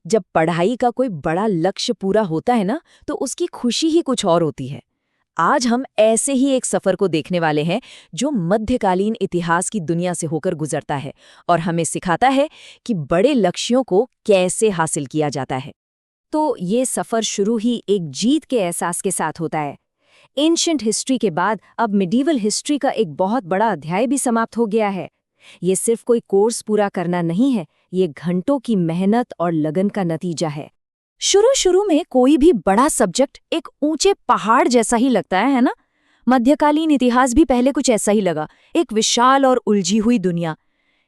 जब पढ़ाई का कोई बड़ा लक्ष्य पूरा होता है ना, तो उसकी खुशी ही कुछ और होती है। आज हम ऐसे ही एक सफर को देखने वाले हैं जो मध्यकालीन इतिहास की दुनिया से होकर गुजरता है और हमें सिखाता है कि बड़े लक्ष्यों को कैसे हासिल किया जाता है। तो ये सफर शुरू ही एक जीत के एहसास के साथ होता है। एंशिएंट हिस्ट्री के बाद अब मिडीवल हिस्ट्री का एक बहुत बड़ा अध्याय भी समाप्त हो गया है। ये सिर्फ कोई कोर्स पूरा करना नहीं है, ये घंटों की मेहनत और लगन का नतीजा है। शुरू में कोई भी बड़ा सब्जेक्ट एक ऊंचे पहाड़ जैसा ही लगता है ना? मध्यकालीन इतिहास भी पहले कुछ ऐसा ही लगा, एक विशाल और उलझी हुई दुनिया।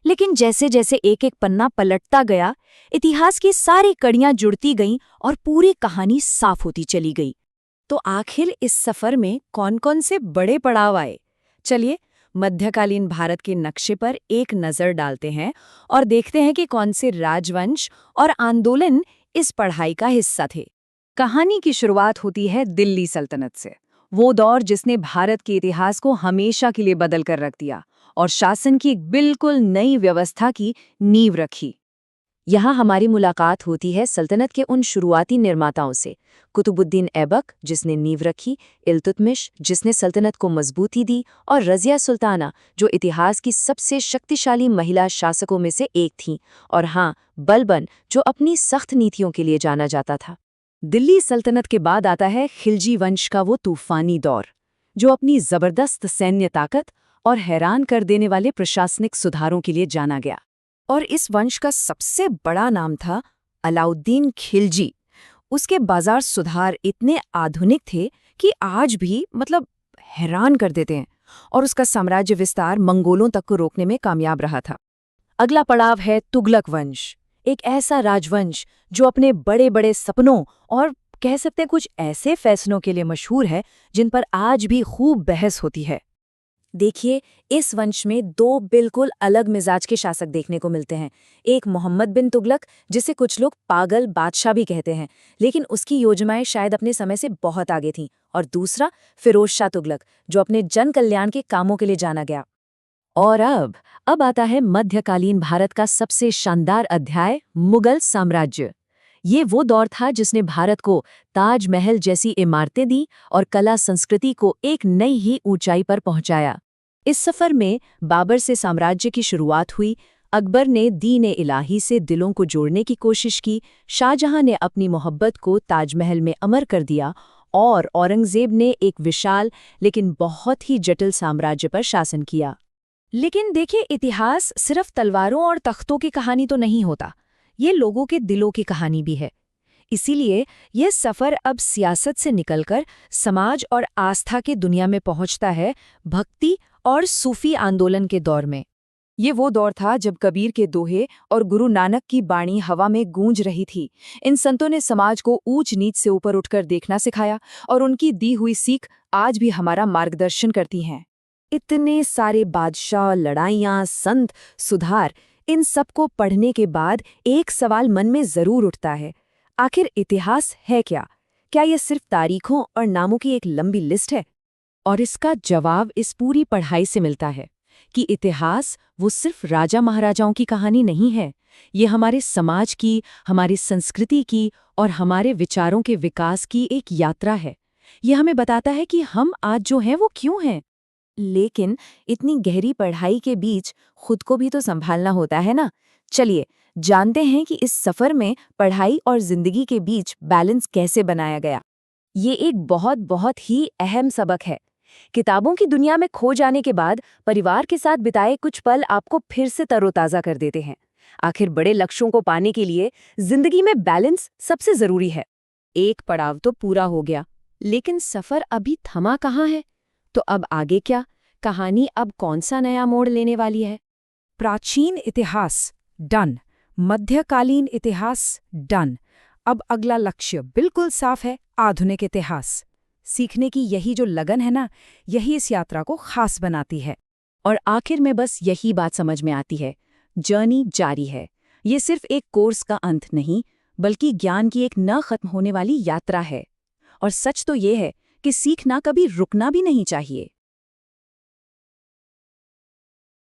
लेकिन जैसे जैसे एक एक पन्ना पलटता गया, इतिहास की सारी कड़ियां जुड़ती गईं और पूरी कहानी साफ होती चली गई। तो आखिर इस सफर में कौन-कौन से बड़े पड़ाव आए? चलिए मध्यकालीन भारत के नक्शे पर एक नजर डालते हैं और देखते हैं कि कौन से राजवंश और आंदोलन इस पढ़ाई का हिस्सा थे। कहानी की शुरुआत होती है दिल्ली सल्तनत से, वो दौर जिसने भारत के इतिहास को हमेशा के लिए बदल कर रख दिया और शासन की एक बिल्कुल नई व्यवस्था की नींव रखी। यहाँ हमारी मुलाकात होती है सल्तनत के उन शुरुआती निर्माताओं से, कुतुबुद्दीन ऐबक जिसने नींव रखी, इल्तुतमिश जिसने सल्तनत को मजबूती दी, और रज़िया सुल्ताना जो इतिहास की सबसे शक्तिशाली महिला शासकों में से एक थीं, और हाँ, बलबन जो अपनी सख्त नीतियों के लिए जाना जाता था। दिल्ली सल्तनत के बाद आता है खिलजी वंश का वो तूफानी दौर, जो अपनी जबरदस्त सैन्य ताकत और हैरान कर देने वाले प्रशासनिक सुधारों के लिए जाना गया। और इस वंश का सबसे बड़ा नाम था अलाउद्दीन खिलजी। उसके बाजार सुधार इतने आधुनिक थे कि आज भी हैरान कर देते हैं, और उसका साम्राज्य विस्तार मंगोलों तक को रोकने में कामयाब रहा था। अगला पड़ाव है तुगलक वंश, एक ऐसा राजवंश जो अपने बड़े बड़े सपनों और कह सकते हैं कुछ ऐसे फैसलों के लिए मशहूर है जिन पर आज भी खूब बहस होती है। देखिए, इस वंश में दो बिल्कुल अलग मिजाज के शासक देखने को मिलते हैं। एक मोहम्मद बिन तुगलक, जिसे कुछ लोग पागल बादशाह भी कहते हैं, लेकिन उसकी योजनाएं शायद अपने समय से बहुत आगे थीं, और दूसरा फिरोज शाह तुगलक, जो अपने जन कल्याण के कामों के लिए जाना गया। और अब आता है मध्यकालीन भारत का सबसे शानदार अध्याय, मुगल साम्राज्य। ये वो दौर था जिसने भारत को ताजमहल जैसी इमारतें दी और कला संस्कृति को एक नई ही ऊंचाई पर पहुंचाया। इस सफर में बाबर से साम्राज्य की शुरुआत हुई, अकबर ने दीन-ए-इलाही से दिलों को जोड़ने की कोशिश की, शाहजहां ने अपनी मोहब्बत को ताजमहल में अमर कर दिया, और औरंगजेब ने एक विशाल लेकिन बहुत ही जटिल साम्राज्य पर शासन किया। लेकिन देखिए, इतिहास सिर्फ तलवारों और तख्तों की कहानी तो नहीं होता, ये लोगों के दिलों की कहानी भी है। इसीलिए यह सफ़र अब सियासत से निकलकर समाज और आस्था की दुनिया में पहुंचता है, भक्ति और सूफी आंदोलन के दौर में। ये वो दौर था जब कबीर के दोहे और गुरु नानक की बाणी हवा में गूंज रही थी। इन संतों ने समाज को ऊंच नीच से ऊपर उठकर देखना सिखाया, और उनकी दी हुई सीख आज भी हमारा मार्गदर्शन करती हैं। इतने सारे बादशाह, लड़ाइयाँ, संत, सुधार, इन सब को पढ़ने के बाद एक सवाल मन में जरूर उठता है, आखिर इतिहास है क्या? क्या यह सिर्फ तारीखों और नामों की एक लंबी लिस्ट है? और इसका जवाब इस पूरी पढ़ाई से मिलता है कि इतिहास वो सिर्फ राजा महाराजाओं की कहानी नहीं है। ये हमारे समाज की, हमारी संस्कृति की और हमारे विचारों के विकास की एक यात्रा है। ये हमें बताता है कि हम आज जो हैं वो क्यों हैं। लेकिन इतनी गहरी पढ़ाई के बीच खुद को भी तो संभालना होता है ना। चलिए जानते हैं कि इस सफर में पढ़ाई और जिंदगी के बीच बैलेंस कैसे बनाया गया। ये एक बहुत ही अहम सबक है। किताबों की दुनिया में खो जाने के बाद परिवार के साथ बिताए कुछ पल आपको फिर से तरोताजा कर देते हैं। आखिर बड़े लक्ष्यों को पाने के लिए जिंदगी में बैलेंस सबसे जरूरी है। एक पड़ाव तो पूरा हो गया, लेकिन सफर अभी थमा कहाँ है? तो अब आगे क्या? कहानी अब कौन सा नया मोड़ लेने वाली है? प्राचीन इतिहास डन, मध्यकालीन इतिहास डन। अब अगला लक्ष्य बिल्कुल साफ है, आधुनिक इतिहास। सीखने की यही जो लगन है ना, यही इस यात्रा को खास बनाती है। और आखिर में बस यही बात समझ में आती है, जर्नी जारी है। ये सिर्फ एक कोर्स का अंत नहीं, बल्कि ज्ञान की एक न खत्म होने वाली यात्रा है। और सच तो ये है कि सीखना कभी रुकना भी नहीं चाहिए।